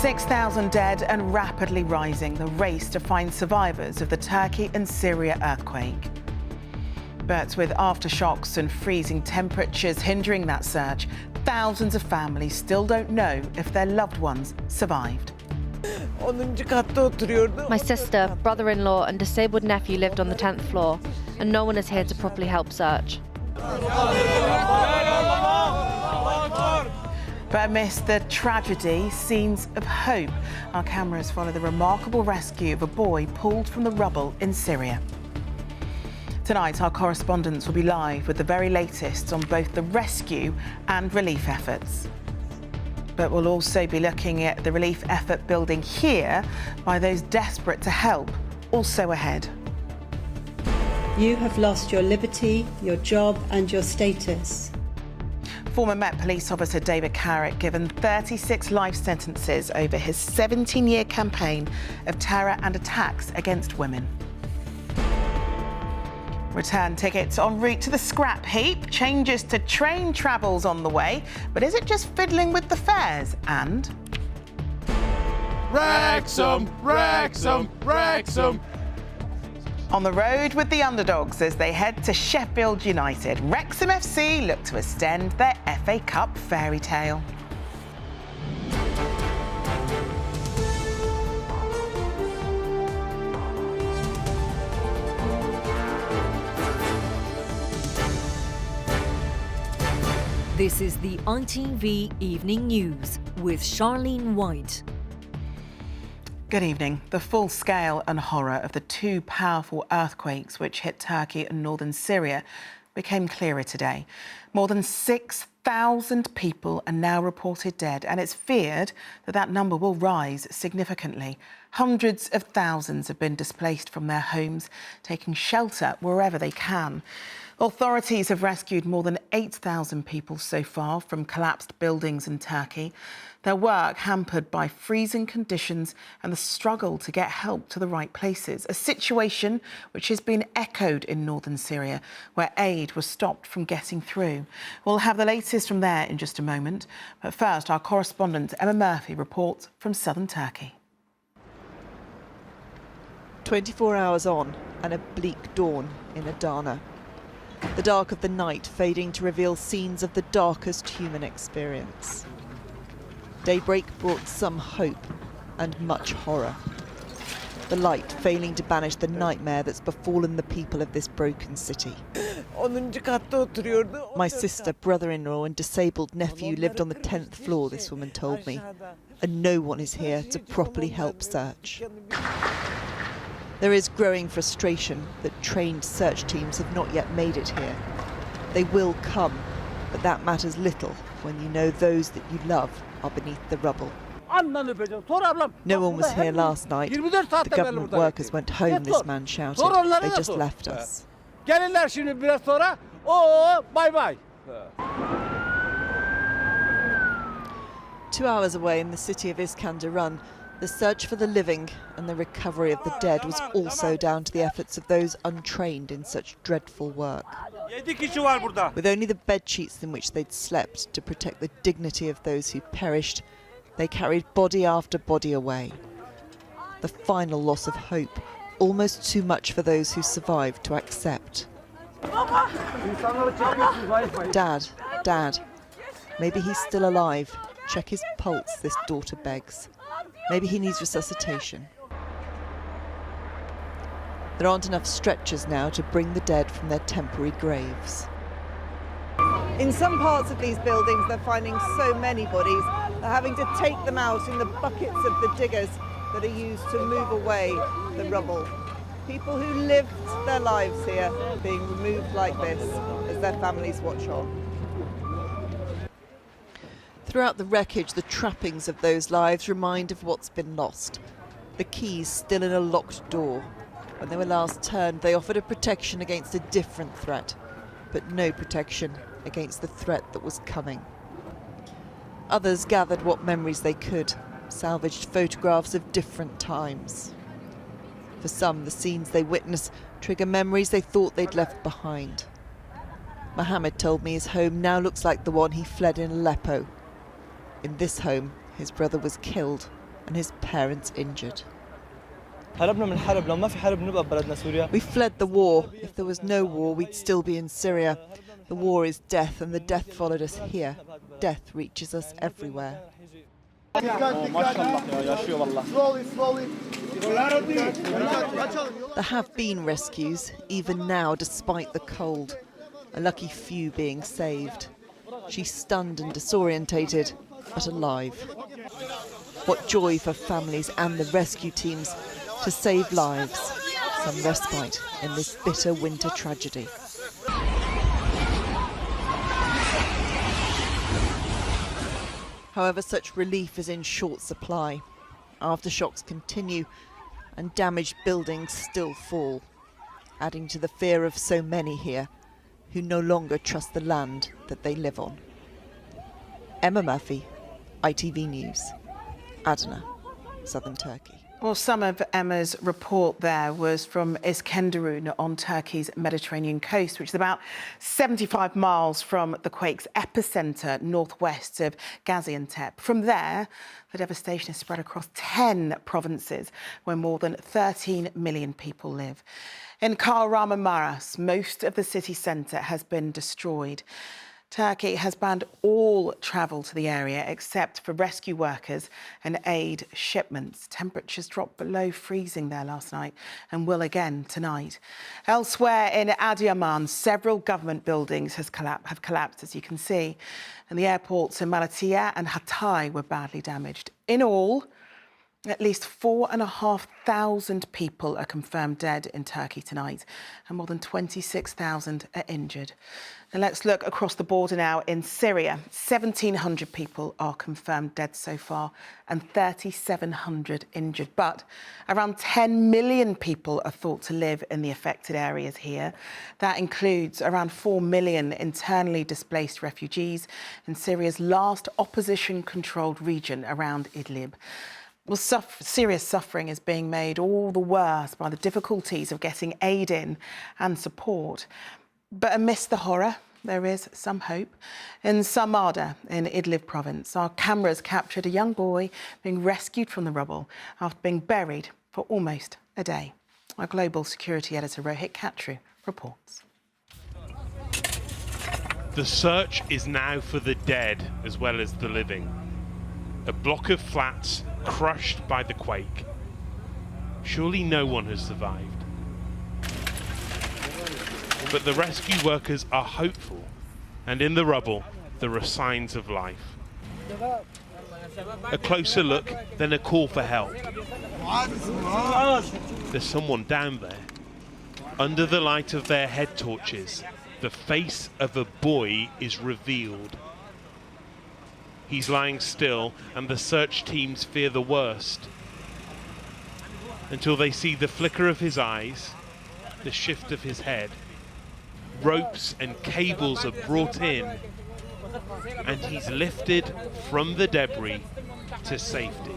6,000 dead and rapidly rising, the race to find survivors of the Turkey and Syria earthquake. But with aftershocks and freezing temperatures hindering that search, thousands of families still don't know if their loved ones survived. My sister, brother-in-law and disabled nephew lived on the 10th floor, and no one is here to properly help search. But amidst the tragedy, scenes of hope. Our cameras follow the remarkable rescue of a boy pulled from the rubble in Syria. Tonight, our correspondents will be live with the very latest on both the rescue and relief efforts. But we'll also be looking at the relief effort building here by those desperate to help, also ahead. You have lost your liberty, your job and your status. Former Met Police officer David Carrick given 36 life sentences over his 17-year campaign of terror and attacks against women. Return tickets en route to the scrap heap. Changes to train travels on the way. But is it just fiddling with the fares? And Wrexham, Wrexham, Wrexham. On the road with the underdogs as they head to Sheffield United. Wrexham FC look to extend their FA Cup fairy tale. This is the ITV Evening News with Charlene White. Good evening. The full scale and horror of the two powerful earthquakes which hit Turkey and northern Syria became clearer today. More than 6,000 people are now reported dead, and it's feared that that number will rise significantly. Hundreds of thousands have been displaced from their homes, taking shelter wherever they can. Authorities have rescued more than 8,000 people so far from collapsed buildings in Turkey. Their work hampered by freezing conditions and the struggle to get help to the right places, a situation which has been echoed in northern Syria, where aid was stopped from getting through. We'll have the latest from there in just a moment. But first, our correspondent Emma Murphy reports from southern Turkey. 24 hours on and a bleak dawn in Adana. The dark of the night fading to reveal scenes of the darkest human experience. Daybreak brought some hope and much horror. The light failing to banish the nightmare that's befallen the people of this broken city. My sister, brother-in-law and disabled nephew lived on the 10th floor, this woman told me, and no one is here to properly help search. There is growing frustration that trained search teams have not yet made it here. They will come, but that matters little when you know those that you love are beneath the rubble. No one was here last night. The government workers went home, this man shouted. They just left us. 2 hours away in the city of Iskenderun, the search for the living and the recovery of the dead was also down to the efforts of those untrained in such dreadful work. With only the bedsheets in which they'd slept to protect the dignity of those who perished, they carried body after body away. The final loss of hope, almost too much for those who survived to accept. Dad, maybe he's still alive. Check his pulse, this daughter begs. Maybe he needs resuscitation. There aren't enough stretchers now to bring the dead from their temporary graves. In some parts of these buildings, they're finding so many bodies, they're having to take them out in the buckets of the diggers that are used to move away the rubble. People who lived their lives here being removed like this as their families watch on. Throughout the wreckage, the trappings of those lives remind of what's been lost. The keys still in a locked door. When they were last turned, they offered a protection against a different threat, but no protection against the threat that was coming. Others gathered what memories they could, salvaged photographs of different times. For some, the scenes they witnessed trigger memories they thought they'd left behind. Mohammed told me his home now looks like the one he fled in Aleppo. In this home, his brother was killed and his parents injured. هربنا من الحرب لو ما في حرب نبقى ببلدنا سوريا. We fled the war. If there was no war, we'd still be in Syria. The war is death, and the death followed us here. Death reaches us everywhere. There have been rescues, even now, despite the cold. A lucky few being saved. She's stunned and disorientated, but alive. What joy for families and the rescue teams to save lives. Some respite in this bitter winter tragedy. However, such relief is in short supply. Aftershocks continue and damaged buildings still fall, adding to the fear of so many here who no longer trust the land that they live on. Emma Murphy, ITV News, Adana, southern Turkey. Well, some of Emma's report there was from Iskenderun on Turkey's Mediterranean coast, which is about 75 miles from the quake's epicentre northwest of Gaziantep. From there, the devastation is spread across 10 provinces where more than 13 million people live. In Kahramanmaraş, most of the city centre has been destroyed. Turkey has banned all travel to the area except for rescue workers and aid shipments. Temperatures dropped below freezing there last night and will again tonight. Elsewhere in Adıyaman, several government buildings have collapsed, as you can see, and the airports in Malatya and Hatay were badly damaged. In all, at least 4,500 people are confirmed dead in Turkey tonight, and more than 26,000 are injured. Now let's look across the border now in Syria. 1,700 people are confirmed dead so far and 3,700 injured. But around 10 million people are thought to live in the affected areas here. That includes around 4 million internally displaced refugees in Syria's last opposition-controlled region around Idlib. Well, Syria's suffering is being made all the worse by the difficulties of getting aid in and support. But amidst the horror, there is some hope. In Sarmada, in Idlib province, our cameras captured a young boy being rescued from the rubble after being buried for almost a day. Our global security editor, Rohit Katru, reports. The search is now for the dead as well as the living. A block of flats crushed by the quake. Surely no one has survived. But the rescue workers are hopeful, and in the rubble there are signs of life. A closer look, then a call for help. There's someone down there. Under the light of their head torches, the face of a boy is revealed. He's lying still, and the search teams fear the worst. Until they see the flicker of his eyes, the shift of his head. Ropes and cables are brought in, and he's lifted from the debris to safety.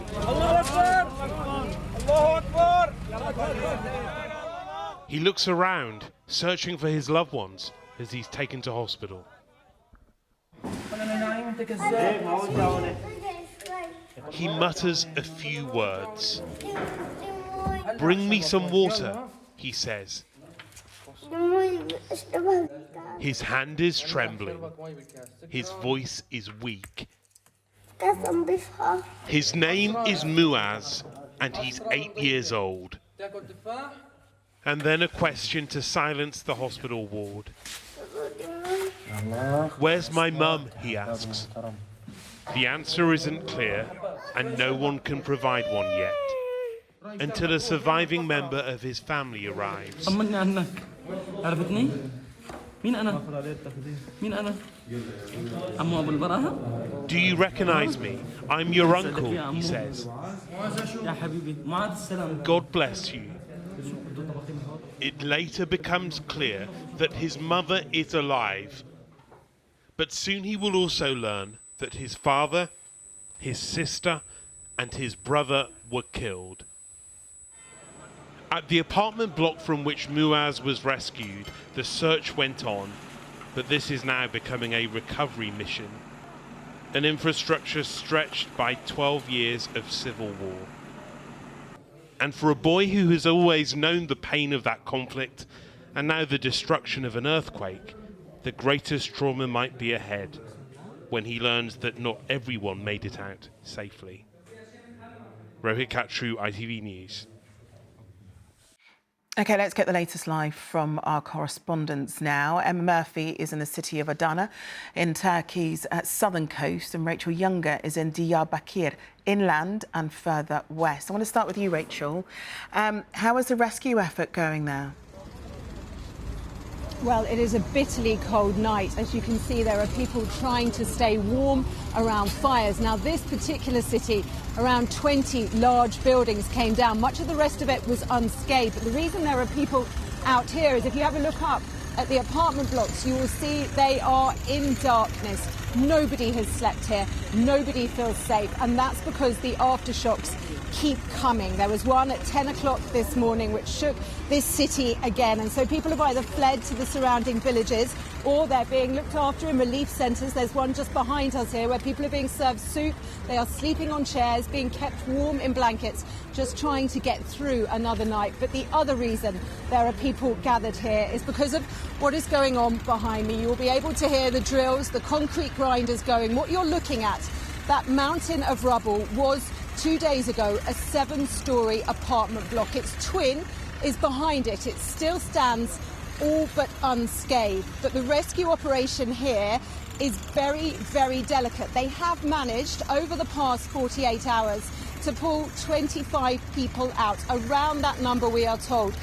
He looks around, searching for his loved ones as he's taken to hospital. He mutters a few words. "Bring me some water," he says. His hand is trembling. His voice is weak. His name is Muaz, and he's 8 years old. And then a question to silence the hospital ward. "Where's my mum?" he asks. The answer isn't clear, and no one can provide one yet, until a surviving member of his family arrives. "Do you recognize me? I'm your uncle," he says. "God bless you." It later becomes clear that his mother is alive, but soon he will also learn that his father, his sister, and his brother were killed. At the apartment block from which Muaz was rescued, the search went on, but this is now becoming a recovery mission. an infrastructure stretched by 12 years of civil war. And for a boy who has always known the pain of that conflict and now the destruction of an earthquake, the greatest trauma might be ahead when he learns that not everyone made it out safely. Rohit Katru, ITV News. OK, let's get the latest live from our correspondents now. Emma Murphy is in the city of Adana in Turkey's southern coast, and Rachel Younger is in Diyarbakir, inland and further west. I want to start with you, Rachel. How is the rescue effort going there? Well, it is a bitterly cold night. As you can see, there are people trying to stay warm around fires. Now, this particular city, around 20 large buildings came down. Much of the rest of it was unscathed. But the reason there are people out here is if you have a look up at the apartment blocks, you will see they are in darkness. Nobody has slept here. Nobody feels safe. And that's because the aftershocks keep coming. There was one at 10 o'clock this morning which shook this city again, and so people have either fled to the surrounding villages or they're being looked after in relief centres. There's one just behind us here where people are being served soup. They are sleeping on chairs, being kept warm in blankets, just trying to get through another night. But the other reason there are people gathered here is because of what is going on behind me. You will be able to hear the drills, the concrete grinders going. What you're looking at, that mountain of rubble, was 2 days ago a 7-storey apartment block. Its twin is behind it. It still stands all but unscathed. But the rescue operation here is very, very delicate. They have managed over the past 48 hours to pull 25 people out, around that number we are told.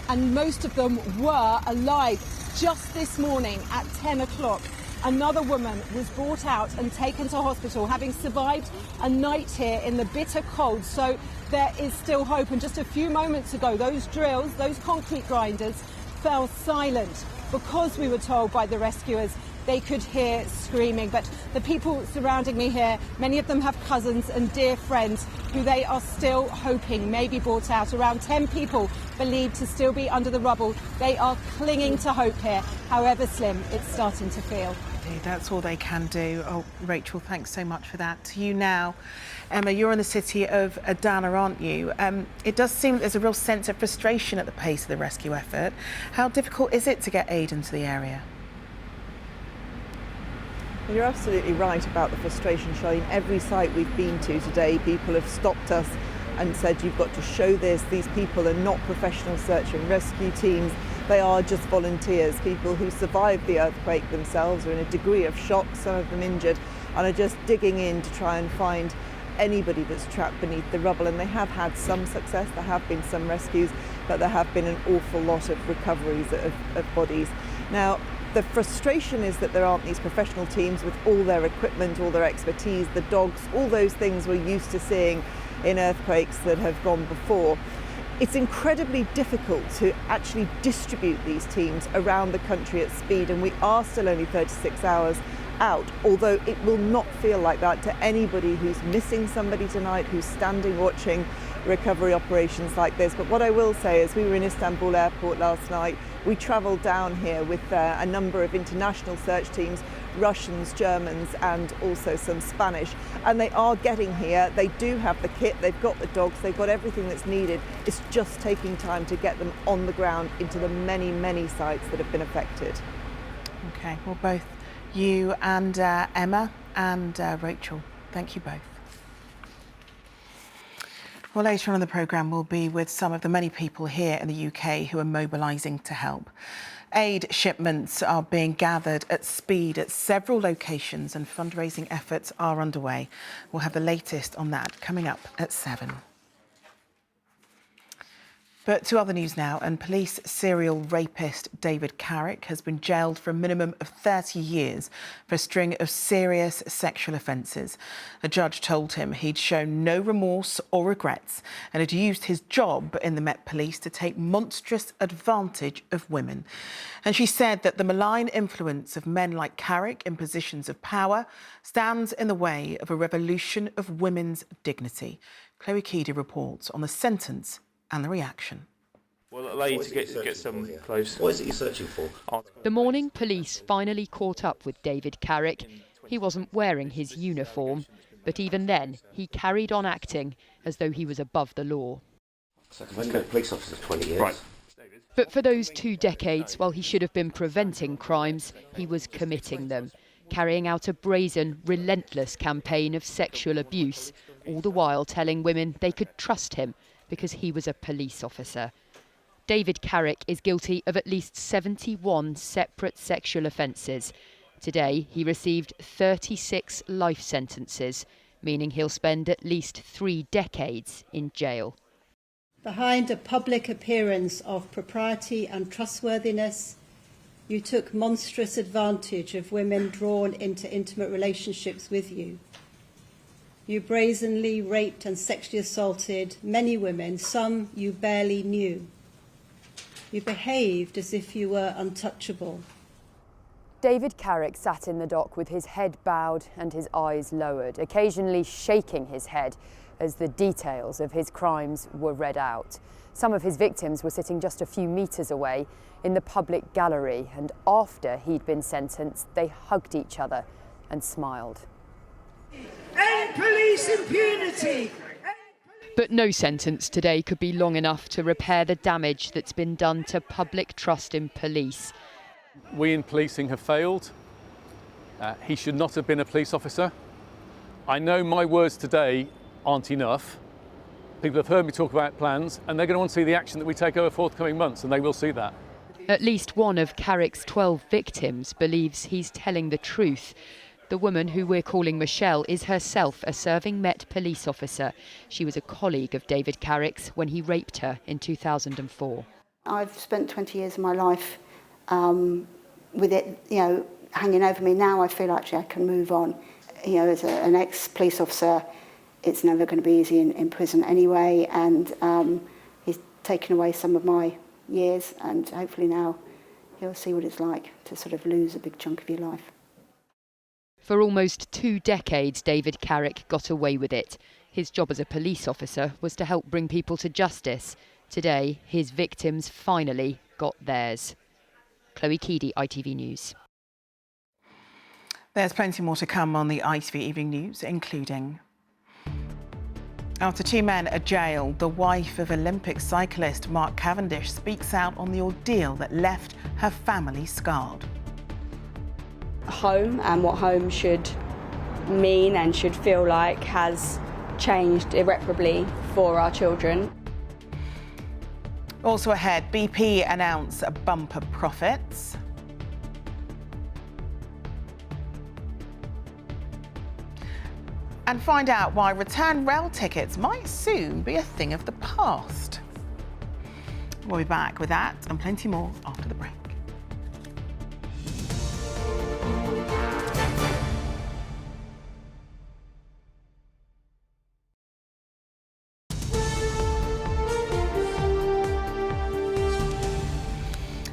And most of them were alive. Just this morning at 10 o'clock, another woman was brought out and taken to hospital, having survived a night here in the bitter cold. So there is still hope. And just a few moments ago, those drills, those concrete grinders, fell silent because we were told by the rescuers they could hear screaming. But the people surrounding me here, many of them have cousins and dear friends who they are still hoping may be brought out. Around 10 people believed to still be under the rubble. They are clinging to hope here, however slim it's starting to feel. That's all they can do. Oh, Rachel, thanks so much for that. To you now, Emma, you're in the city of Adana, aren't you? It does seem that there's a real sense of frustration at the pace of the rescue effort. How difficult is it to get aid into the area? You're absolutely right about the frustration, Charlene. Every site we've been to today, people have stopped us and said, you've got to show this. These people are not professional search and rescue teams. They are just volunteers, people who survived the earthquake themselves, are in a degree of shock, some of them injured, and are just digging in to try and find anybody that's trapped beneath the rubble. And they have had some success, there have been some rescues, but there have been an awful lot of recoveries of bodies. Now, the frustration is that there aren't these professional teams with all their equipment, all their expertise, the dogs, all those things we're used to seeing in earthquakes that have gone before. It's incredibly difficult to actually distribute these teams around the country at speed, and we are still only 36 hours out, although it will not feel like that to anybody who's missing somebody tonight, who's standing watching recovery operations like this. But what I will say is we were in Istanbul airport last night. We travelled down here with a number of international search teams, Russians, Germans and also some Spanish, and they are getting here. They do have the kit, they've got the dogs, they've got everything that's needed. It's just taking time to get them on the ground into the many, many sites that have been affected. OK, well, both you and Emma and Rachel, thank you both. Well, later on in the programme, we'll be with some of the many people here in the UK who are mobilising to help. Aid shipments are being gathered at speed at several locations and fundraising efforts are underway. We'll have the latest on that coming up at 7. But to other news now, and police serial rapist David Carrick has been jailed for a minimum of 30 years for a string of serious sexual offences. A judge told him he'd shown no remorse or regrets and had used his job in the Met Police to take monstrous advantage of women. And she said that the malign influence of men like Carrick in positions of power stands in the way of a revolution of women's dignity. Chloe Keedy reports on the sentence and the reaction. We'll allow you to get some close. What is it you're searching for? The morning police finally caught up with David Carrick. He wasn't wearing his uniform, but even then he carried on acting as though he was above the law. I've only been a police officer for 20 years. Right. But for those 2 decades, while he should have been preventing crimes, he was committing them, carrying out a brazen, relentless campaign of sexual abuse, all the while telling women they could trust him because he was a police officer. David Carrick is guilty of at least 71 separate sexual offences. Today, he received 36 life sentences, meaning he'll spend at least 3 decades in jail. Behind a public appearance of propriety and trustworthiness, you took monstrous advantage of women drawn into intimate relationships with you. You brazenly raped and sexually assaulted many women, some you barely knew. You behaved as if you were untouchable. David Carrick sat in the dock with his head bowed and his eyes lowered, occasionally shaking his head as the details of his crimes were read out. Some of his victims were sitting just a few metres away in the public gallery, and after he'd been sentenced, they hugged each other and smiled. End police impunity! But no sentence today could be long enough to repair the damage that's been done to public trust in police. We in policing have failed. He should not have been a police officer. I know my words today aren't enough. People have heard me talk about plans, and they're going to want to see the action that we take over forthcoming months, and they will see that. At least one of Carrick's 12 victims believes he's telling the truth. The woman who we're calling Michelle is herself a serving Met police officer. She was a colleague of David Carrick's when he raped her in 2004. I've spent 20 years of my life with it, hanging over me. Now I feel actually I can move on. As an ex-police officer, it's never going to be easy in prison anyway, and he's taken away some of my years, and hopefully now he'll see what it's like to sort of lose a big chunk of your life. For almost 2 decades, David Carrick got away with it. His job as a police officer was to help bring people to justice. Today, his victims finally got theirs. Chloe Keedy, ITV News. There's plenty more to come on the ITV Evening News, including... After 2 men are jailed, the wife of Olympic cyclist Mark Cavendish speaks out on the ordeal that left her family scarred. Home and what home should mean and should feel like has changed irreparably for our children. Also ahead, BP announce bumper profits. And find out why return rail tickets might soon be a thing of the past. We'll be back with that and plenty more after the break.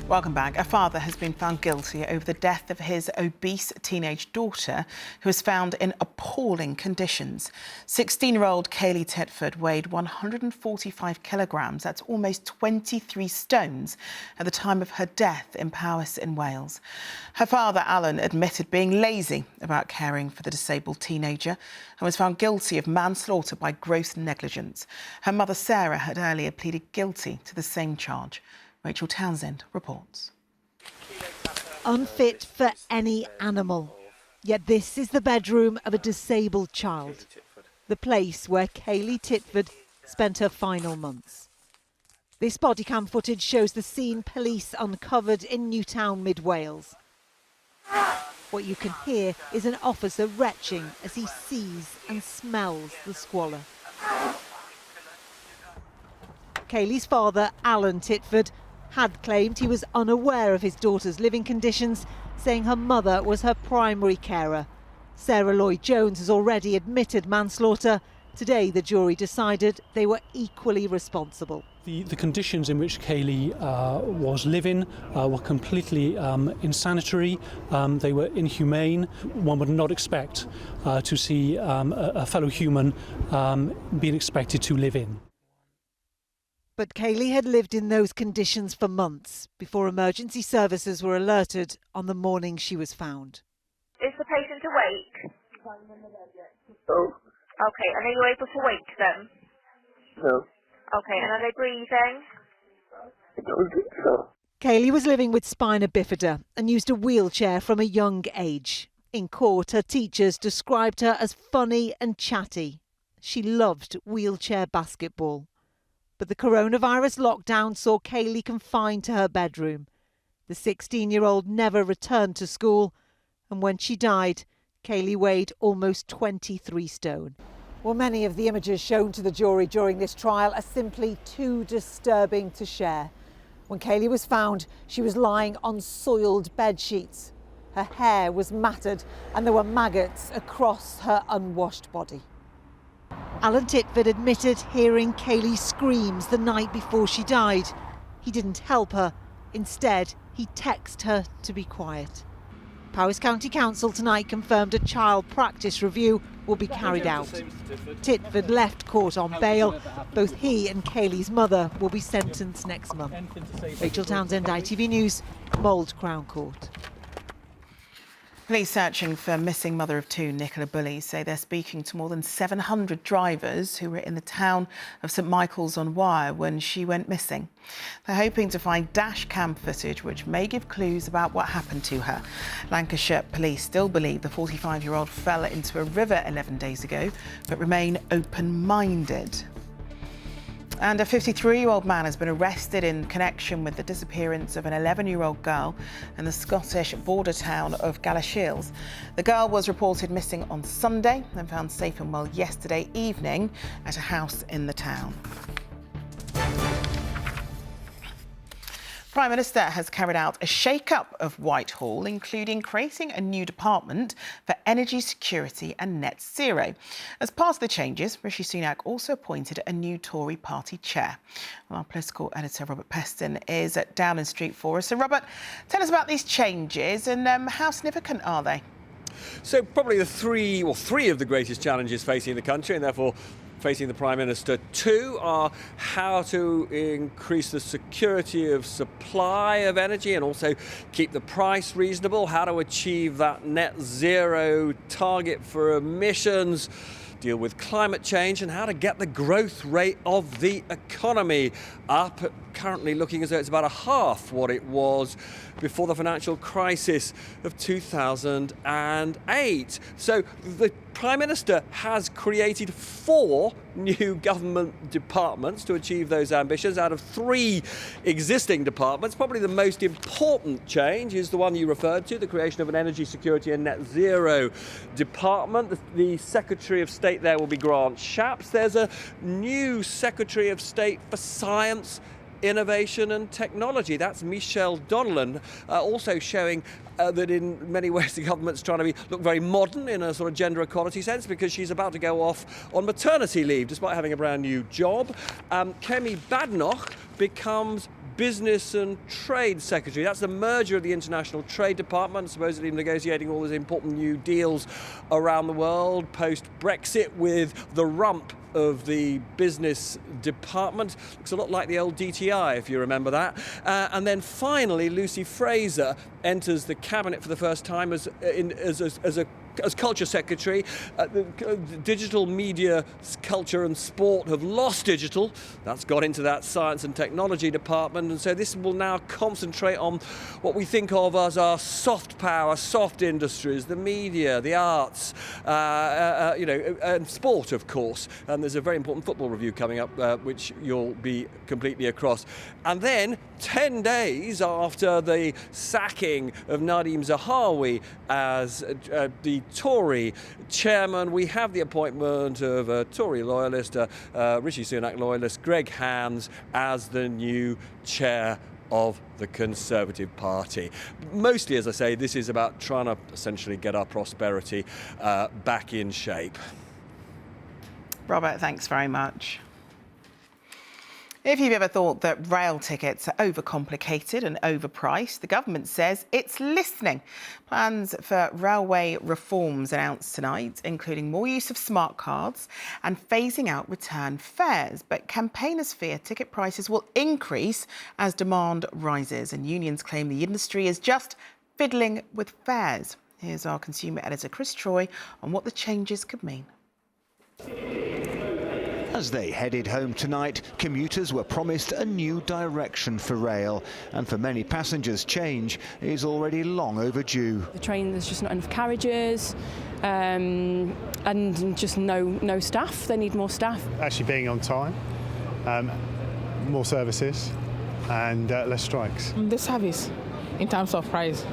Welcome back. A father has been found guilty over the death of his obese teenage daughter, who was found in appalling conditions. 16-year-old Kaylee Titford weighed 145 kilograms, that's almost 23 stones, at the time of her death in Powys in Wales. Her father, Alan, admitted being lazy about caring for the disabled teenager and was found guilty of manslaughter by gross negligence. Her mother, Sarah, had earlier pleaded guilty to the same charge. Rachel Townsend reports. Unfit for any animal. Yet this is the bedroom of a disabled child. The place where Kaylee Titford spent her final months. This bodycam footage shows the scene police uncovered in Newtown, mid-Wales. What you can hear is an officer retching as he sees and smells the squalor. Kaylee's father, Alan Titford, had claimed he was unaware of his daughter's living conditions, saying her mother was her primary carer. Sarah Lloyd-Jones has already admitted manslaughter. Today, the jury decided they were equally responsible. The conditions in which Kaylee was living were completely insanitary. They were inhumane. One would not expect to see a fellow human being expected to live in. But Kaylee had lived in those conditions for months before emergency services were alerted on the morning she was found. Is the patient awake? Oh, Okay, and are you able to wake them? no, Okay, and are they breathing? I don't think so. Kaylee was living with spina bifida and used a wheelchair from a young age. In court, her teachers described her as funny and chatty. She loved wheelchair basketball. But the coronavirus lockdown saw Kaylee confined to her bedroom. The 16-year-old never returned to school, and when she died, Kaylee weighed almost 23 stone. Well, many of the images shown to the jury during this trial are simply too disturbing to share. When Kaylee was found, she was lying on soiled bed sheets. Her hair was matted and there were maggots across her unwashed body. Alan Titford admitted hearing Kaylee's screams the night before she died. He didn't help her. Instead, he texted her to be quiet. Powys County Council tonight confirmed a child practice review will be carried out. Titford left court on bail. Both he and Kaylee's mother will be sentenced next month. Rachel Townsend, ITV News, Mould Crown Court. Police searching for missing mother of two, Nicola Bully, say they're speaking to more than 700 drivers who were in the town of St Michael's-on-Wyre when she went missing. They're hoping to find dash cam footage which may give clues about what happened to her. Lancashire police still believe the 45-year-old fell into a river 11 days ago, but remain open-minded. And a 53-year-old man has been arrested in connection with the disappearance of an 11-year-old girl in the Scottish border town of Galashiels. The girl was reported missing on Sunday and found safe and well yesterday evening at a house in the town. Prime Minister has carried out a shake-up of Whitehall, including creating a new department for energy security and net zero. As part of the changes, Rishi Sunak also appointed a new Tory party chair. Well, our political editor, Robert Peston, is at Downing Street for us. So, Robert, tell us about these changes and how significant are they? So probably three of the greatest challenges facing the country, and therefore facing the Prime Minister too, are how to increase the security of supply of energy and also keep the price reasonable, how to achieve that net zero target for emissions, deal with climate change, and how to get the growth rate of the economy up, currently looking as though it's about a half what it was before the financial crisis of 2008. So the Prime Minister has created 4 new government departments to achieve those ambitions out of 3 existing departments. Probably the most important change is the one you referred to, the creation of an energy security and net zero department. The Secretary of State there will be Grant Shapps. There's a new Secretary of State for Science, Innovation and Technology. That's Michelle Donnellan, also showing that in many ways the government's trying to look very modern in a sort of gender equality sense, because she's about to go off on maternity leave despite having a brand new job. Kemi Badenoch becomes Business and Trade Secretary. That's the merger of the International Trade Department, supposedly negotiating all these important new deals around the world post-Brexit with the rump of the Business Department. Looks a lot like the old DTI, if you remember that. And then finally, Lucy Fraser enters the Cabinet for the first time as Culture Secretary. Digital media, culture and sport have lost digital. That's got into that Science and Technology Department, and so this will now concentrate on what we think of as our soft power, soft industries, the media, the arts, and sport, of course. And there's a very important football review coming up, which you'll be completely across. And then 10 days after the sacking of Nadeem Zahawi as the Tory chairman, we have the appointment of a Tory loyalist, Rishi Sunak loyalist, Greg Hands, as the new chair of the Conservative Party. Mostly, as I say, this is about trying to essentially get our prosperity back in shape. Robert, thanks very much. If you've ever thought that rail tickets are overcomplicated and overpriced, the government says it's listening. Plans for railway reforms announced tonight, including more use of smart cards and phasing out return fares. But campaigners fear ticket prices will increase as demand rises, and unions claim the industry is just fiddling with fares. Here's our consumer editor Chris Troy on what the changes could mean. As they headed home tonight, commuters were promised a new direction for rail. And for many passengers, change is already long overdue. The train, there's just not enough carriages and just no staff. They need more staff. Actually being on time, more services and less strikes. The service in terms of price,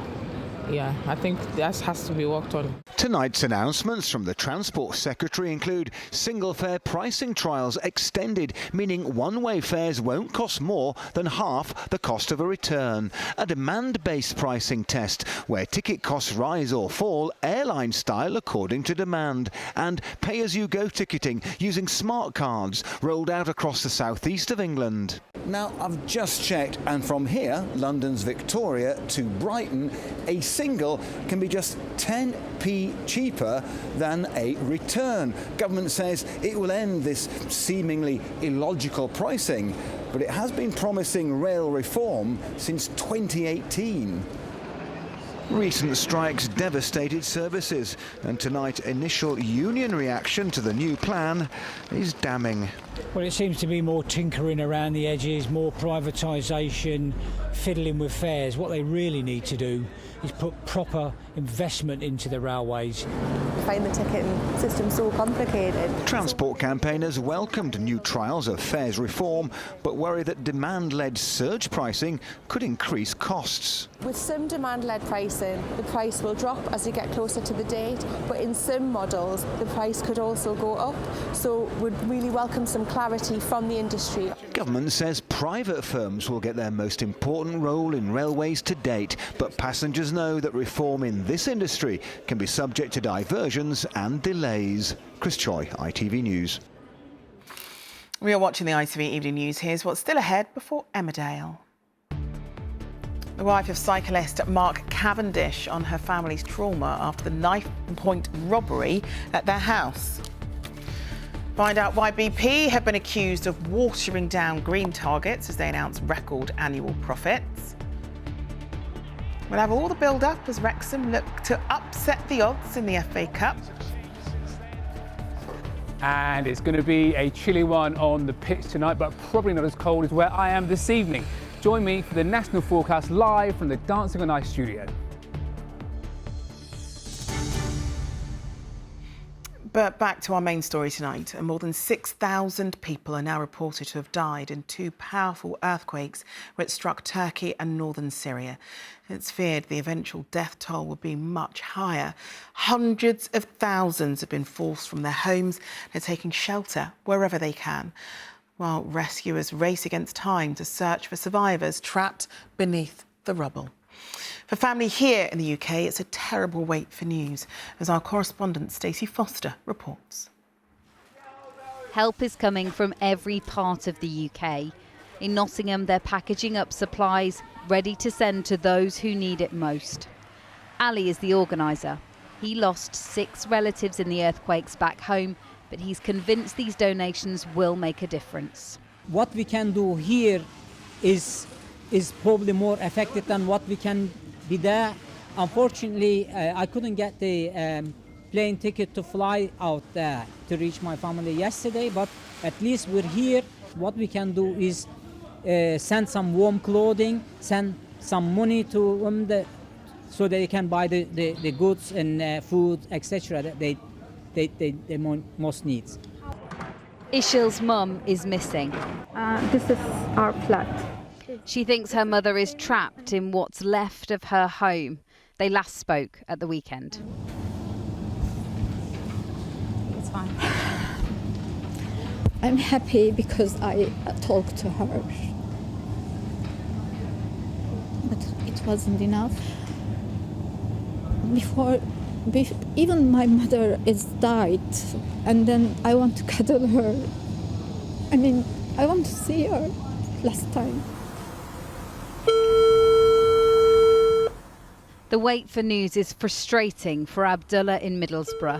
yeah, I think that has to be worked on. Tonight's announcements from the Transport Secretary include single fare pricing trials extended, meaning one-way fares won't cost more than half the cost of a return. A demand-based pricing test where ticket costs rise or fall airline style according to demand. And pay-as-you-go ticketing using smart cards rolled out across the southeast of England. Now, I've just checked, and from here, London's Victoria to Brighton, a single can be just 10p cheaper than a return. Government says it will end this seemingly illogical pricing, but it has been promising rail reform since 2018. Recent strikes devastated services, and tonight initial union reaction to the new plan is damning. Well, it seems to be more tinkering around the edges, more privatisation, fiddling with fares. What they really need to do is put proper investment into the railways. I find the ticketing system so complicated. Transport campaigners welcomed new trials of fares reform, but worry that demand-led surge pricing could increase costs. With some demand-led pricing, the price will drop as you get closer to the date, but in some models, the price could also go up. So we'd really welcome some clarity from the industry. Government says private firms will get their most important role in railways to date, but passengers know that reform in this industry can be subject to diversions and delays. Chris Troy, ITV News. We are watching the ITV Evening News. Here's what's still ahead before Emmerdale. The wife of cyclist Mark Cavendish on her family's trauma after the knife-point robbery at their house. Find out why BP have been accused of watering down green targets as they announce record annual profits. We'll have all the build-up as Wrexham look to upset the odds in the FA Cup. And it's going to be a chilly one on the pitch tonight, but probably not as cold as where I am this evening. Join me for the national forecast live from the Dancing on Ice studio. But back to our main story tonight. More than 6,000 people are now reported to have died in two powerful earthquakes which struck Turkey and northern Syria. It's feared the eventual death toll will be much higher. Hundreds of thousands have been forced from their homes and are taking shelter wherever they can, while rescuers race against time to search for survivors trapped beneath the rubble. For family here in the UK, it's a terrible wait for news, as our correspondent Stacey Foster reports. Help is coming from every part of the UK. In Nottingham, they're packaging up supplies, ready to send to those who need it most. Ali is the organiser. He lost 6 relatives in the earthquakes back home, but he's convinced these donations will make a difference. What we can do here is probably more effective than what we can be there. Unfortunately, I couldn't get the plane ticket to fly out there to reach my family yesterday, but at least we're here. What we can do is send some warm clothing, send some money to them so they can buy the goods and food, etc. that they most need. Ishil's mum is missing. This is our flat. She thinks her mother is trapped in what's left of her home. They last spoke at the weekend. It's fine. I'm happy because I talked to her. But it wasn't enough. Even my mother is died, and then I want to cuddle her. I mean, I want to see her last time. The wait for news is frustrating for Abdullah in Middlesbrough.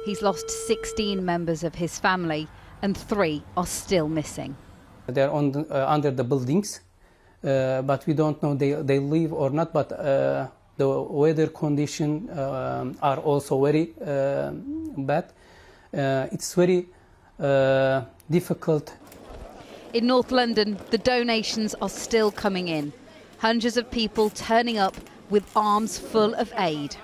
He's lost 16 members of his family and 3 are still missing. They're under the buildings, but we don't know they live or not. But The weather conditions are also very bad. It's very difficult. In North London, the donations are still coming in. Hundreds of people turning up with arms full of aid.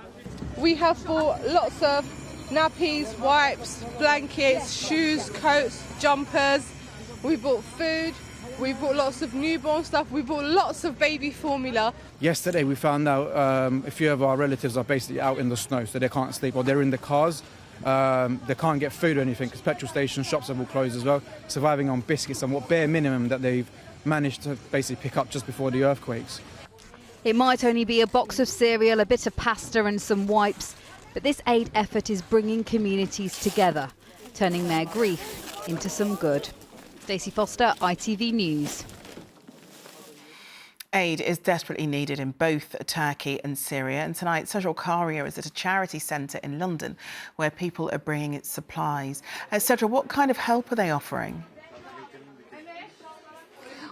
We have bought lots of nappies, wipes, blankets, shoes, coats, jumpers. We bought food. We bought lots of newborn stuff. We bought lots of baby formula. Yesterday we found out a few of our relatives are basically out in the snow, so they can't sleep, or they're in the cars. They can't get food or anything because petrol stations, shops have all closed as well, surviving on biscuits and what bare minimum that they've managed to basically pick up just before the earthquakes. It might only be a box of cereal, a bit of pasta and some wipes, but this aid effort is bringing communities together, turning their grief into some good. Stacey Foster, ITV News. Aid is desperately needed in both Turkey and Syria. And tonight, Sejal Karia is at a charity centre in London where people are bringing its supplies. Sejal, what kind of help are they offering?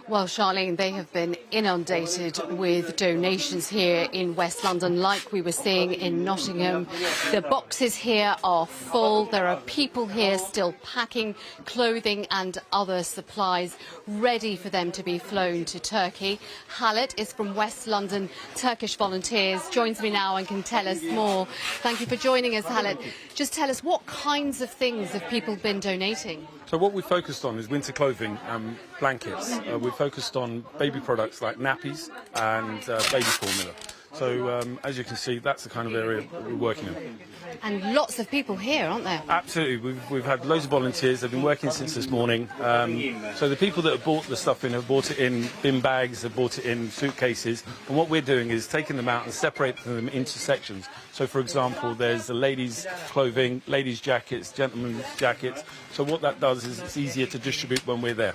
Well, Charlene, they have been inundated with donations here in West London, like we were seeing in Nottingham. The boxes here are full. There are people here still packing clothing and other supplies ready for them to be flown to Turkey. Halit is from West London Turkish Volunteers, joins me now and can tell us more. Thank you for joining us, Halit. Just tell us, what kinds of things have people been donating? So what we focused on is winter clothing and blankets. We focused on baby products like nappies and baby formula. So as you can see, that's the kind of area we're working in. And lots of people here, aren't there? Absolutely. We've had loads of volunteers. They've been working since this morning. So the people that have bought the stuff in have bought it in bin bags, have bought it in suitcases. And what we're doing is taking them out and separating them into sections. So, for example, there's the ladies' clothing, ladies' jackets, gentlemen's jackets. So what that does is it's easier to distribute when we're there.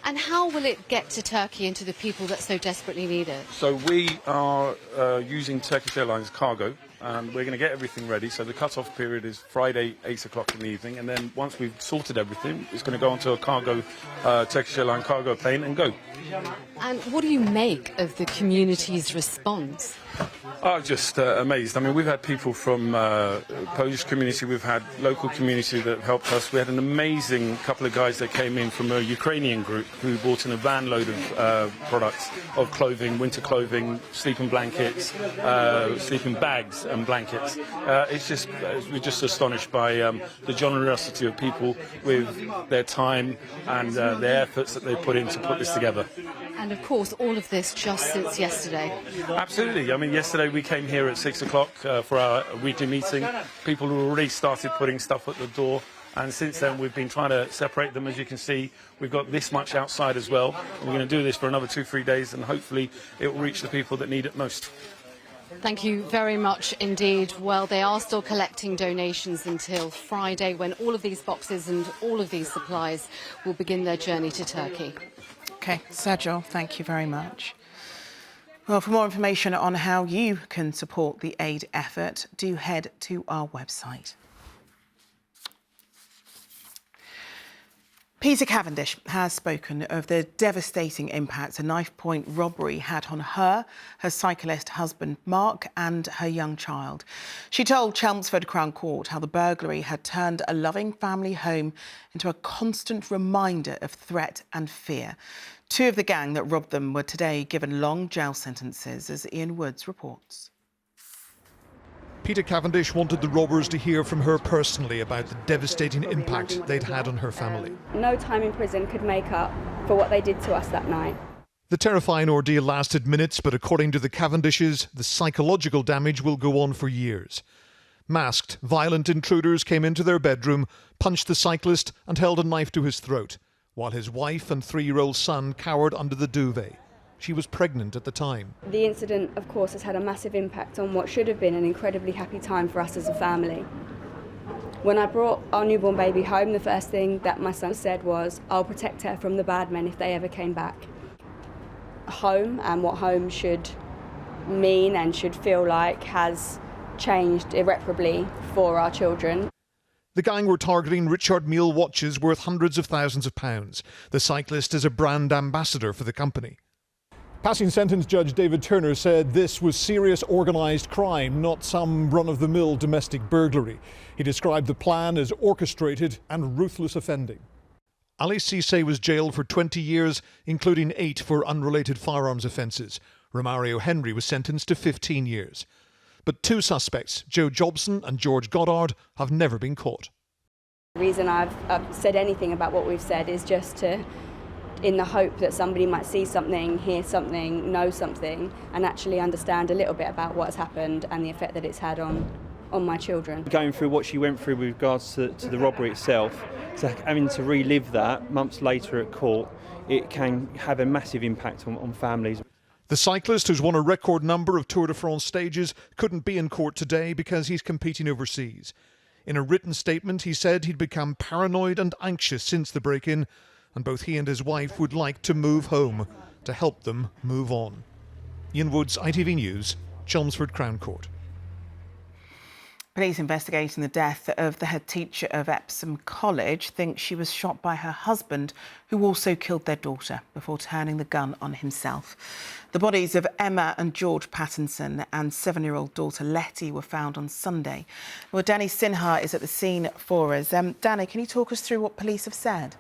And how will it get to Turkey and to the people that so desperately need it? So we are using Turkish Airlines cargo. We're going to get everything ready. So the cut-off period is Friday, 8 o'clock in the evening. And then once we've sorted everything, it's going to go onto a cargo, Turkish Airlines cargo plane and go. And what do you make of the community's response? I'm just amazed. I mean, we've had people from Polish community, we've had local community that helped us. We had an amazing couple of guys that came in from a Ukrainian group who brought in a van load of products, of clothing, winter clothing, sleeping blankets, sleeping bags and blankets. We're just astonished by the generosity of people with their time and their efforts that they put in to put this together. And of course, all of this just since yesterday. Absolutely. I mean, yesterday we came here at 6 o'clock for our weekly meeting. People have already started putting stuff at the door. And since then, we've been trying to separate them. As you can see, we've got this much outside as well. And we're going to do this for another 2-3 days, and hopefully it will reach the people that need it most. Thank you very much indeed. Well, they are still collecting donations until Friday, when all of these boxes and all of these supplies will begin their journey to Turkey. OK, Sejal, thank you very much. Well, for more information on how you can support the aid effort, do head to our website. Peter Cavendish has spoken of the devastating impact a knife-point robbery had on her cyclist husband Mark and her young child. She told Chelmsford Crown Court how the burglary had turned a loving family home into a constant reminder of threat and fear. Two of the gang that robbed them were today given long jail sentences, as Ian Woods reports. Peter Cavendish wanted the robbers to hear from her personally about the devastating impact they'd had on her family. No time in prison could make up for what they did to us that night. The terrifying ordeal lasted minutes, but according to the Cavendishes, the psychological damage will go on for years. Masked, violent intruders came into their bedroom, punched the cyclist and held a knife to his throat, while his wife and 3-year-old son cowered under the duvet. She was pregnant at the time. The incident, of course, has had a massive impact on what should have been an incredibly happy time for us as a family. When I brought our newborn baby home, the first thing that my son said was, "I'll protect her from the bad men if they ever came back." Home and what home should mean and should feel like has changed irreparably for our children. The gang were targeting Richard Mille watches worth hundreds of thousands of pounds. The cyclist is a brand ambassador for the company. Passing sentence judge David Turner said this was serious organised crime, not some run-of-the-mill domestic burglary. He described the plan as orchestrated and ruthless offending. Ali Cisse was jailed for 20 years, including 8 for unrelated firearms offences. Romario Henry was sentenced to 15 years. But 2 suspects, Joe Jobson and George Goddard, have never been caught. The reason I've said anything about what we've said is just in the hope that somebody might see something, hear something, know something, and actually understand a little bit about what's happened and the effect that it's had on my children. Going through what she went through with regards to the robbery itself, so having to relive that months later at court, it can have a massive impact on families. The cyclist, who's won a record number of Tour de France stages, couldn't be in court today because he's competing overseas. In a written statement, he said he'd become paranoid and anxious since the break-in, and both he and his wife would like to move home to help them move on. Ian Woods, ITV News, Chelmsford Crown Court. Police investigating the death of the head teacher of Epsom College think she was shot by her husband, who also killed their daughter before turning the gun on himself. The bodies of Emma and George Pattinson and 7-year-old daughter Letty were found on Sunday. Well, Danny Sinha is at the scene for us. Danny, can you talk us through what police have said?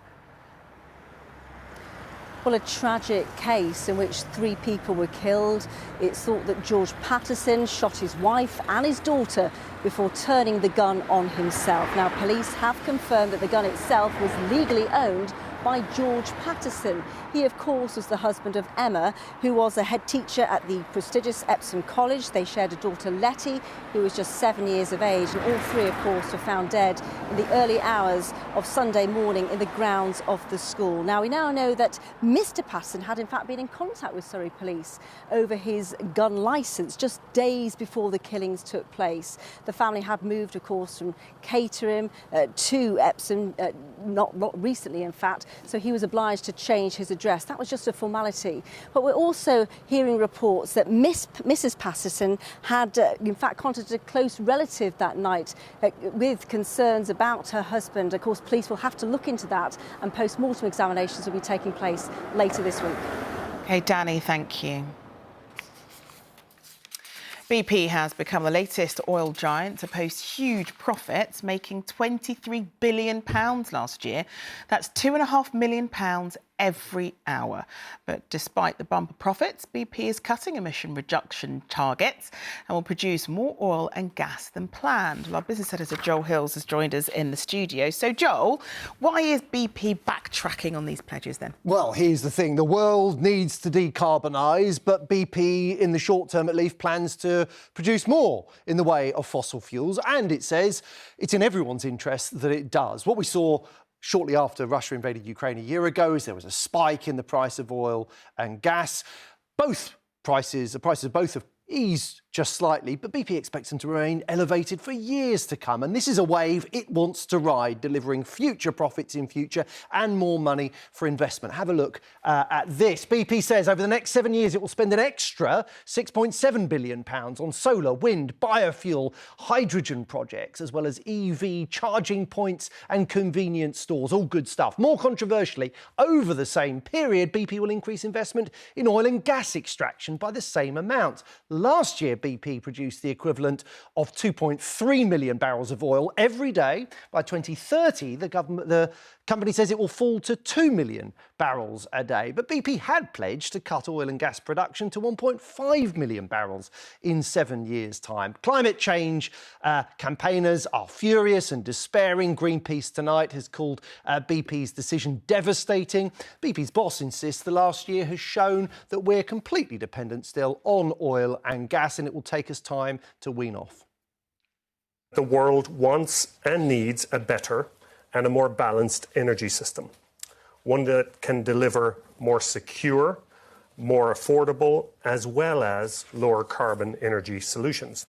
Well, a tragic case in which 3 people were killed. It's thought that George Patterson shot his wife and his daughter before turning the gun on himself. Now, police have confirmed that the gun itself was legally owned by George Patterson. He, of course, was the husband of Emma, who was a head teacher at the prestigious Epsom College. They shared a daughter, Letty, who was just 7 years of age, and all 3, of course, were found dead in the early hours of Sunday morning in the grounds of the school. Now, we now know that Mr. Patterson had, in fact, been in contact with Surrey Police over his gun licence just days before the killings took place. The family had moved, of course, from Caterham to Epsom, not recently, in fact, so he was obliged to change his address. That was just a formality. But we're also hearing reports that Mrs. Patterson had, in fact, contacted a close relative that night with concerns about her husband. Of course, police will have to look into that, and post-mortem examinations will be taking place later this week. OK, Danny, thank you. BP has become the latest oil giant to post huge profits, making £23 billion last year. That's £2.5 million every hour. But despite the bumper profits, BP is cutting emission reduction targets and will produce more oil and gas than planned. Well, our business editor Joel Hills has joined us in the studio. So, Joel, why is BP backtracking on these pledges then? Well, here's the thing. The world needs to decarbonise, but BP, in the short term at least, plans to produce more in the way of fossil fuels. And it says it's in everyone's interest that it does. What we saw shortly after Russia invaded Ukraine a year ago is there was a spike in the price of oil and gas. The prices of both have eased just slightly, but BP expects them to remain elevated for years to come. And this is a wave it wants to ride, delivering future profits in future and more money for investment. Have a look at this. BP says over the next 7 years, it will spend an extra £6.7 billion on solar, wind, biofuel, hydrogen projects, as well as EV charging points and convenience stores. All good stuff. More controversially, over the same period, BP will increase investment in oil and gas extraction by the same amount. Last year, BP produced the equivalent of 2.3 million barrels of oil every day. By 2030, the company says it will fall to 2 million barrels a day. But BP had pledged to cut oil and gas production to 1.5 million barrels in 7 years' time. Climate change campaigners are furious and despairing. Greenpeace tonight has called BP's decision devastating. BP's boss insists the last year has shown that we're completely dependent still on oil and gas, and it will take us time to wean off. The world wants and needs a better and a more balanced energy system, one that can deliver more secure, more affordable, as well as lower carbon energy solutions.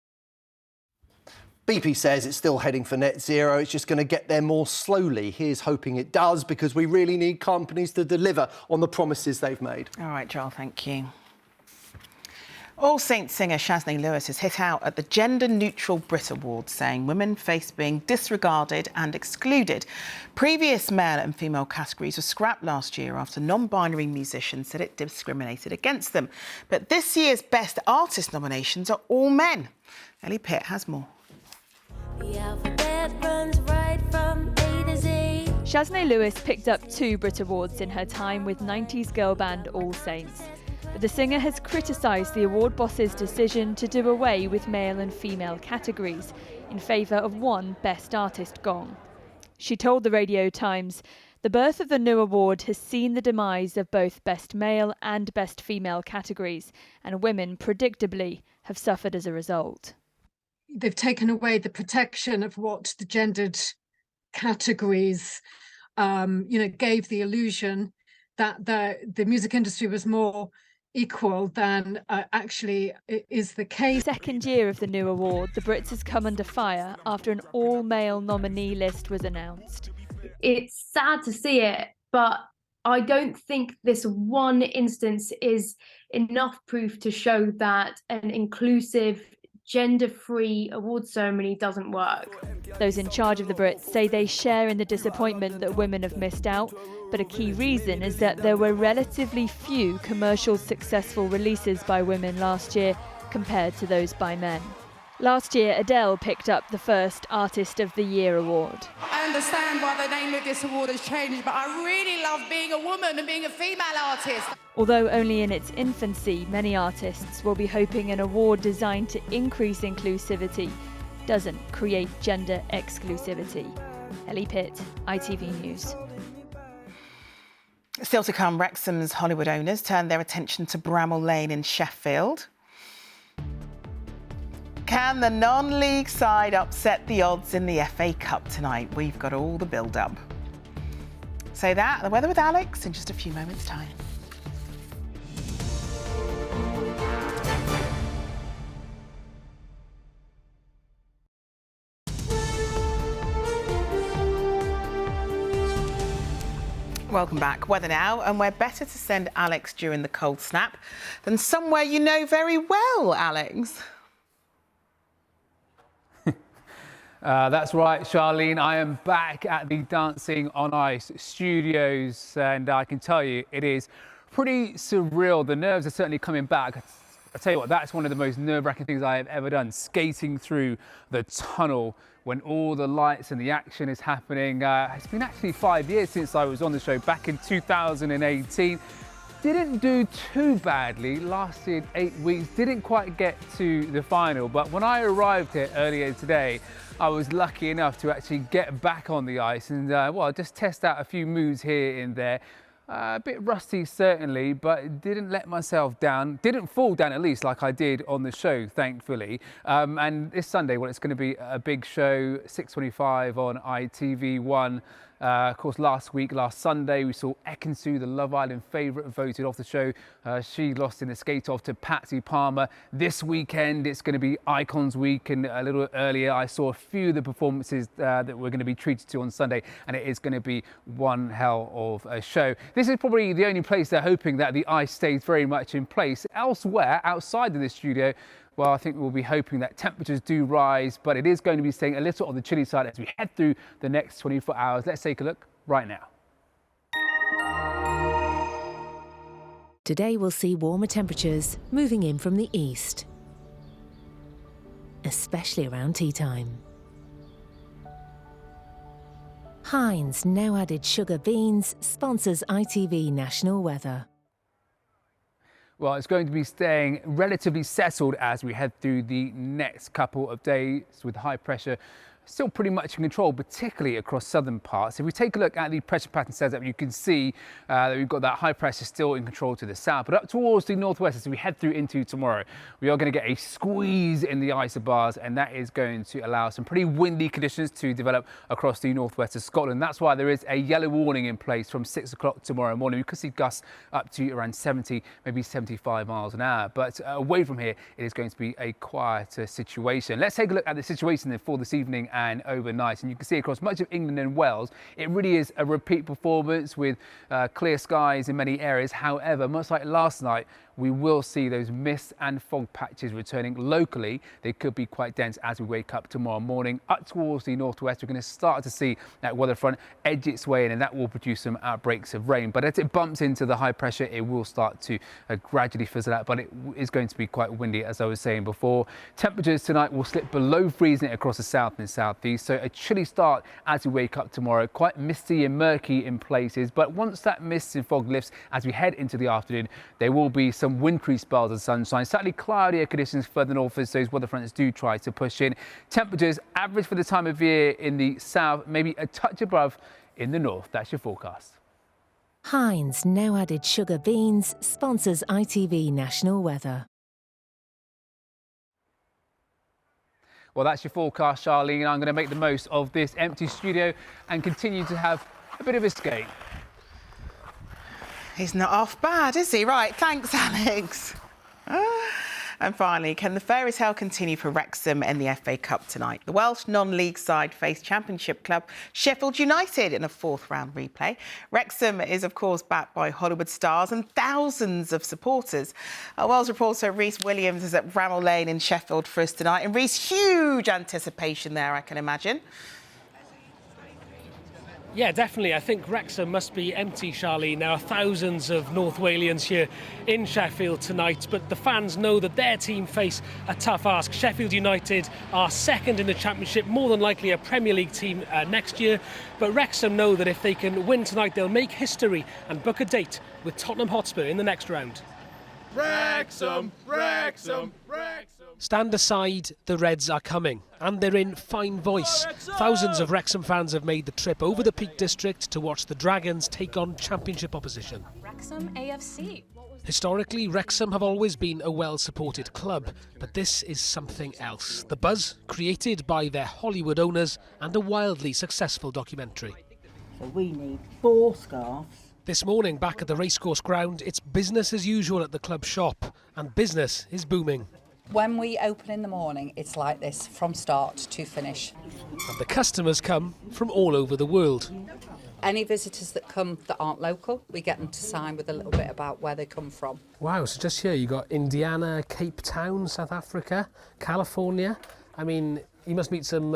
BP says it's still heading for net zero. It's just going to get there more slowly. Here's hoping it does, because we really need companies to deliver on the promises they've made. All right, Joel, thank you. All Saints singer Shaznay Lewis has hit out at the Gender Neutral Brit Awards, saying women face being disregarded and excluded. Previous male and female categories were scrapped last year after non-binary musicians said it discriminated against them. But this year's Best Artist nominations are all men. Ellie Pitt has more. The alphabet runs right from A to Z. Shaznay Lewis picked up 2 Brit Awards in her time with 90s girl band All Saints. But the singer has criticised the award boss's decision to do away with male and female categories in favour of one Best Artist gong. She told the Radio Times, "The birth of the new award has seen the demise of both Best Male and Best Female categories, and women, predictably, have suffered as a result." They've taken away the protection of what the gendered categories, gave the illusion that the music industry was more equal than actually is the case. Second year of the new award, the Brits has come under fire after an all-male nominee list was announced. It's sad to see it, but I don't think this one instance is enough proof to show that an inclusive, gender-free award ceremony doesn't work. Those in charge of the Brits say they share in the disappointment that women have missed out, but a key reason is that there were relatively few commercial successful releases by women last year compared to those by men. Last year, Adele picked up the first Artist of the Year award. I understand why the name of this award has changed, but I really love being a woman and being a female artist. Although only in its infancy, many artists will be hoping an award designed to increase inclusivity doesn't create gender exclusivity. Ellie Pitt, ITV News. Still to come, Wrexham's Hollywood owners turn their attention to Bramall Lane in Sheffield. Can the non-league side upset the odds in the FA Cup tonight? We've got all the build-up. So that, the weather with Alex in just a few moments' time. Welcome back. Weather now, and we're better to send Alex during the cold snap than somewhere you know very well, Alex. That's right, Charlene. I am back at the Dancing on Ice studios, and I can tell you it is pretty surreal. The nerves are certainly coming back. I tell you what, that's one of the most nerve-wracking things I have ever done, skating through the tunnel when all the lights and the action is happening. It's been actually 5 years since I was on the show, back in 2018. Didn't do too badly, lasted 8 weeks, didn't quite get to the final, but when I arrived here earlier today, I was lucky enough to actually get back on the ice and, just test out a few moves here and there. A bit rusty, certainly, but didn't let myself down. Didn't fall down, at least, like I did on the show, thankfully. And this Sunday, well, it's going to be a big show, 6:25 on ITV1. Of course, last Sunday, we saw Ekin-Su, the Love Island favourite, voted off the show. She lost in a skate-off to Patsy Palmer. This weekend, it's going to be Icons Week, and a little earlier, I saw a few of the performances that we're going to be treated to on Sunday, and it is going to be one hell of a show. This is probably the only place they're hoping that the ice stays very much in place. Elsewhere, outside of this studio, well, I think we'll be hoping that temperatures do rise, but it is going to be staying a little on the chilly side as we head through the next 24 hours. Let's take a look right now. Today we'll see warmer temperatures moving in from the east, especially around tea time. Heinz no added sugar beans sponsors ITV National Weather. Well, it's going to be staying relatively settled as we head through the next couple of days, with high pressure still pretty much in control, particularly across southern parts. If we take a look at the pressure pattern setup, you can see that we've got that high pressure still in control to the south, but up towards the northwest as we head through into tomorrow, we are going to get a squeeze in the isobars, and that is going to allow some pretty windy conditions to develop across the northwest of Scotland. That's why there is a yellow warning in place from 6 o'clock tomorrow morning. We could see gusts up to around 70, maybe 75 miles an hour, but away from here, it is going to be a quieter situation. Let's take a look at the situation then for this evening and overnight, and you can see across much of England and Wales it really is a repeat performance with clear skies in many areas. However, much like last night, we will see those mist and fog patches returning locally. They could be quite dense as we wake up tomorrow morning. Up towards the northwest, we're going to start to see that weather front edge its way in, and that will produce some outbreaks of rain. But as it bumps into the high pressure, it will start to gradually fizzle out, but it is going to be quite windy, as I was saying before. Temperatures tonight will slip below freezing across the south and southeast, so a chilly start as we wake up tomorrow. Quite misty and murky in places, but once that mist and fog lifts as we head into the afternoon, there will be some wintry spells of sunshine. Slightly cloudier conditions further north as those weather fronts do try to push in. Temperatures average for the time of year in the south, maybe a touch above in the north. That's your forecast. Heinz no added sugar beans sponsors ITV National Weather. Well, that's your forecast, Charlene. I'm going to make the most of this empty studio and continue to have a bit of escape. He's not off bad, is he? Right, thanks, Alex. And finally, can the fairy tale continue for Wrexham in the FA Cup tonight? The Welsh non-league side face Championship club Sheffield United in a fourth-round replay. Wrexham is, of course, backed by Hollywood stars and thousands of supporters. Our Wales reporter Rhys Williams is at Bramall Lane in Sheffield for us tonight. And Rhys, huge anticipation there, I can imagine. Yeah, definitely. I think Wrexham must be empty, Charlene. There are thousands of North Walians here in Sheffield tonight, but the fans know that their team face a tough ask. Sheffield United are second in the Championship, more than likely a Premier League team next year. But Wrexham know that if they can win tonight, they'll make history and book a date with Tottenham Hotspur in the next round. Wrexham, Wrexham, Wrexham. Stand aside, the Reds are coming, and they're in fine voice. Thousands of Wrexham fans have made the trip over the Peak District to watch the Dragons take on Championship opposition. Wrexham AFC. Historically, Wrexham have always been a well-supported club, but this is something else. The buzz created by their Hollywood owners and a wildly successful documentary. So we need 4 scarves. This morning, back at the racecourse ground, it's business as usual at the club shop, and business is booming. When we open in the morning, it's like this from start to finish. And the customers come from all over the world. Any visitors that come that aren't local, we get them to sign with a little bit about where they come from. Wow, so just here you got Indiana, Cape Town, South Africa, California. I mean, you must meet some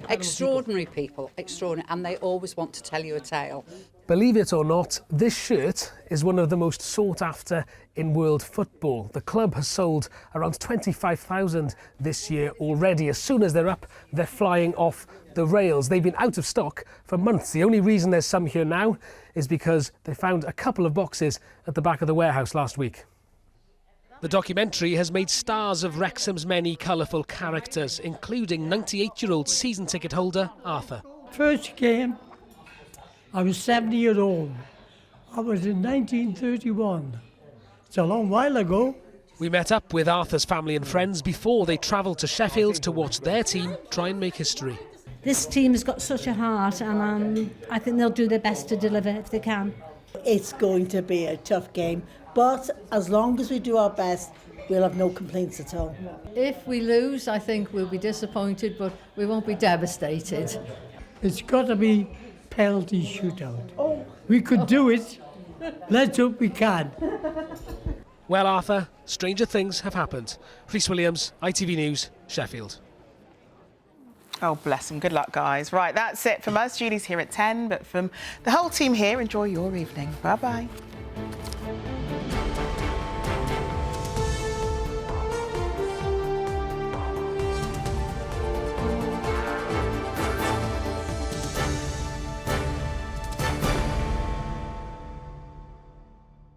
extraordinary people, extraordinary, and they always want to tell you a tale. Believe it or not, this shirt is one of the most sought after in world football. The club has sold around 25,000 this year already. As soon as they're up, they're flying off the rails. They've been out of stock for months. The only reason there's some here now is because they found a couple of boxes at the back of the warehouse last week. The documentary has made stars of Wrexham's many colourful characters, including 98-year-old season ticket holder Arthur. First game, I was 70 years old. I was in 1931. It's a long while ago. We met up with Arthur's family and friends before they travelled to Sheffield to watch their team try and make history. This team has got such a heart, and I think they'll do their best to deliver if they can. It's going to be a tough game, but as long as we do our best, we'll have no complaints at all. If we lose, I think we'll be disappointed, but we won't be devastated. It's got to be penalty shootout. We could do it. Let's hope we can. Well, Arthur, stranger things have happened. Rhys Williams, ITV News, Sheffield. Oh, bless him. Good luck, guys. Right, that's it from us. Julie's here at 10, but from the whole team here, enjoy your evening. Bye-bye.